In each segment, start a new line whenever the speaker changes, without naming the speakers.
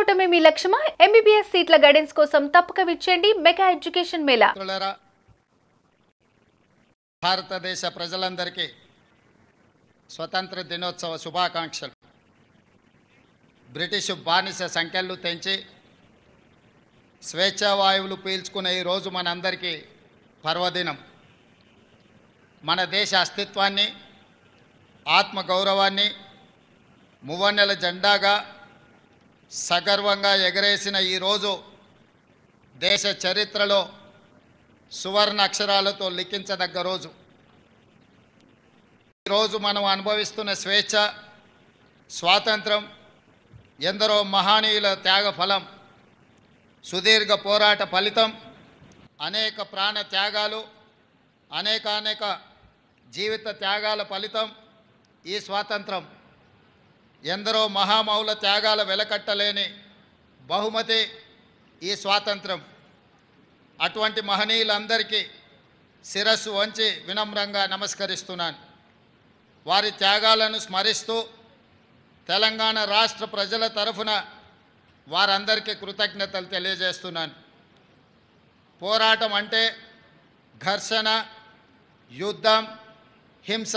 అవటమే మీ లక్ష్యమా? MBBS సీట్ల guidance కోసం తప్పక విచ్చేయండి మెగా ఎడ్యుకేషన్ మేళా.
భారతదేశ ప్రజలందరికీ స్వతంత్ర దినోత్సవ శుభాకాంక్షలు. బ్రిటిష్ బానిస సంఖ్యలు తెంచి స్వేచ్ఛావాయువులు పీల్చుకునే ఈరోజు మనందరికీ పర్వదినం. మన దేశ అస్తిత్వాన్ని, ఆత్మగౌరవాన్ని మువ్వన్నెల జెండాగా సగర్వంగా ఎగరేసిన ఈరోజు దేశ చరిత్రలో సువర్ణ అక్షరాలతో లిఖించదగ్గ రోజు. ఈరోజు మనం అనుభవిస్తున్న స్వేచ్ఛ, స్వాతంత్రం ఎందరో మహనీయుల త్యాగ ఫలం, సుదీర్ఘ పోరాట ఫలితం, అనేక ప్రాణ త్యాగాలు, అనేక జీవిత త్యాగాల ఫలితం ఈ స్వాతంత్రం. ఎందరో మహామౌల త్యాగాల వెలకట్టలేని బహుమతి ఈ స్వాతంత్రం. అటువంటి మహనీయులందరికీ శిరస్సు వంచి వినమ్రంగా నమస్కరిస్తున్నాను. వారి త్యాగాలను స్మరిస్తూ తెలంగాణ రాష్ట్ర ప్రజల తరఫున వారందరికీ కృతజ్ఞతలు తెలియజేస్తున్నాను. పోరాటం అంటే ఘర్షణ, యుద్ధం, హింస.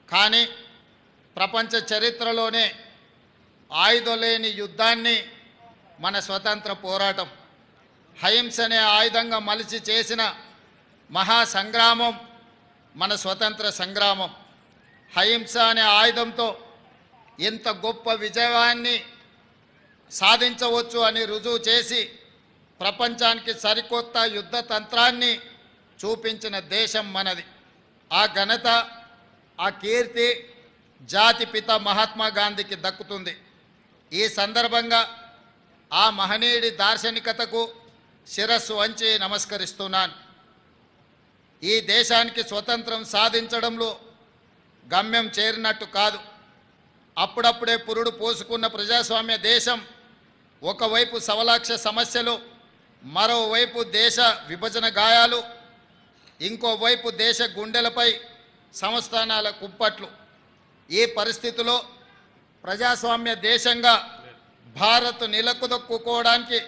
కానీ ప్రపంచ చరిత్రలోనే ఆయుధం లేని యుద్ధాన్ని మన స్వతంత్ర పోరాటం, అహింసనే ఆయుధంగా మలిచి చేసిన మహాసంగ్రామం మన స్వతంత్ర సంగ్రామం. అహింస అనే ఆయుధంతో ఎంత గొప్ప విజయాన్ని సాధించవచ్చు అని రుజువు చేసి ప్రపంచానికి సరికొత్త యుద్ధ తంత్రాన్ని చూపించిన దేశం మనది. ఆ ఘనత, ఆ కీర్తి జాతిపిత మహాత్మా గాంధీకి దక్కుతుంది. ఈ సందర్భంగా ఆ మహనీయుడి దార్శనికతకు శిరస్సు వంచి నమస్కరిస్తున్నాను. ఈ దేశానికి స్వతంత్రం సాధించడంలో గమ్యం చేరినట్టు కాదు. అప్పుడప్పుడే పురుడు పోసుకున్న ప్రజాస్వామ్య దేశం ఒకవైపు సవలాక్ష సమస్యలు, మరోవైపు దేశ విభజన గాయాలు, ఇంకోవైపు దేశ గుండెలపై సంస్థానాల కుంపట్లు. ఈ పరిస్థితిలో ప్రజాస్వామ్య దేశంగా భారత్ నిలకుదొక్కుకోవడానికి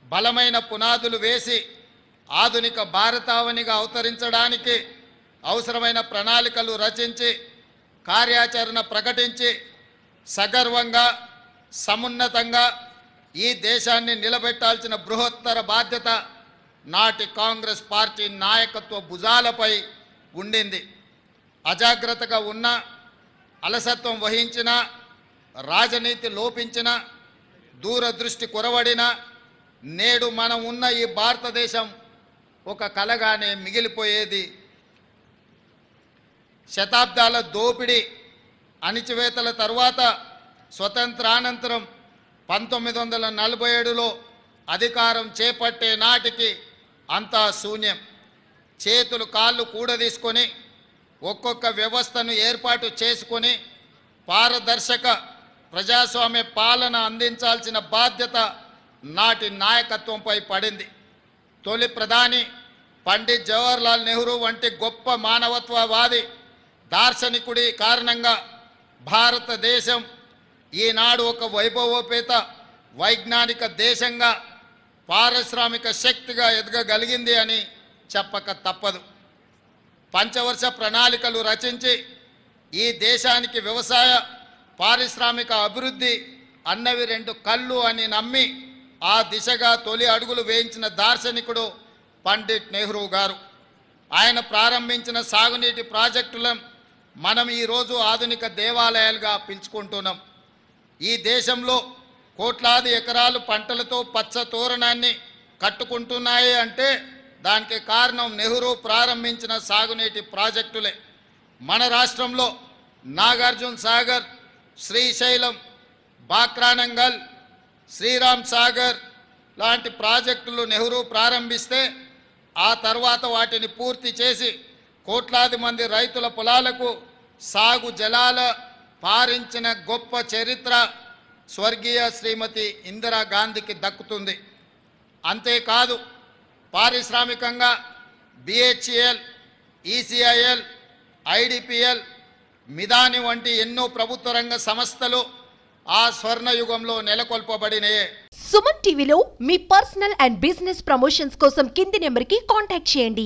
బలమైన పునాదులు వేసి ఆధునిక భారతావనిగా అవతరించడానికి అవసరమైన ప్రణాళికలు రచించి కార్యాచరణ ప్రకటించి సగర్వంగా, సమున్నతంగా ఈ దేశాన్ని నిలబెట్టాల్సిన బృహత్తర బాధ్యత నాటి కాంగ్రెస్ పార్టీ నాయకత్వ భుజాలపై ఉండింది. అజాగ్రత్తగా ఉన్న, అలసత్వం వహించిన, రాజనీతి లోపించిన, దూరదృష్టి కొరవడిన నేడు మనం ఉన్న ఈ భారతదేశం ఒక కలగానే మిగిలిపోయేది. శతాబ్దాల దోపిడీ, అణిచివేతల తర్వాత స్వతంత్రానంతరం 1947లో అధికారం చేపట్టే నాటికి అంతా శూన్యం. చేతులు కాళ్ళు కూడదీసుకొని ఒక్కొక్క వ్యవస్థను ఏర్పాటు చేసుకొని పారదర్శక ప్రజాస్వామ్య పాలన అందించాల్సిన బాధ్యత నాటి నాయకత్వంపై పడింది. తొలి ప్రధాని పండిట్ జవహర్లాల్ నెహ్రూ వంటి గొప్ప మానవత్వవాది దార్శనికుడి కారణంగా భారతదేశం ఈనాడు ఒక వైభవోపేత వైజ్ఞానిక దేశంగా, పారిశ్రామిక శక్తిగా ఎదగగలిగింది అని చెప్పక తప్పదు. పంచవర్ష ప్రణాళికలు రచించి ఈ దేశానికి వ్యవసాయ, పారిశ్రామిక అభివృద్ధి అన్నవి రెండు కళ్ళు అని నమ్మి ఆ దిశగా తొలి అడుగులు వేయించిన దార్శనికుడు పండిట్ నెహ్రూ గారు. ఆయన ప్రారంభించిన సాగునీటి ప్రాజెక్టులను మనం ఈరోజు ఆధునిక దేవాలయాలుగా పిలుచుకుంటున్నాం. ఈ దేశంలో కోట్లాది ఎకరాలు పంటలతో పచ్చ తోరణాన్ని కట్టుకుంటున్నాయి అంటే దానికి కారణం నెహ్రూ ప్రారంభించిన సాగునీటి ప్రాజెక్టులే. మన రాష్ట్రంలో నాగార్జున సాగర్, శ్రీశైలం, బాక్రానంగల్, శ్రీరామ్ సాగర్ లాంటి ప్రాజెక్టులు నెహ్రూ ప్రారంభిస్తే ఆ తర్వాత వాటిని పూర్తి చేసి కోట్లాది మంది రైతుల పొలాలకు సాగు జలాల పారించిన గొప్ప చరిత్ర స్వర్గీయ శ్రీమతి ఇందిరాగాంధీకి దక్కుతుంది. అంతేకాదు పారిశ్రామికంగా BHEL, ECIL, IDPL, మిదాని వంటి ఎన్నో ప్రభుత్వ రంగ సంస్థలు ఆ స్వర్ణయుగంలో నెలకొల్పబడినయే.
సుమన్ టీవీలో మీ పర్సనల్ అండ్ బిజినెస్ ప్రమోషన్స్ కోసం కింది నెంబర్కి కాంటాక్ట్ చేయండి.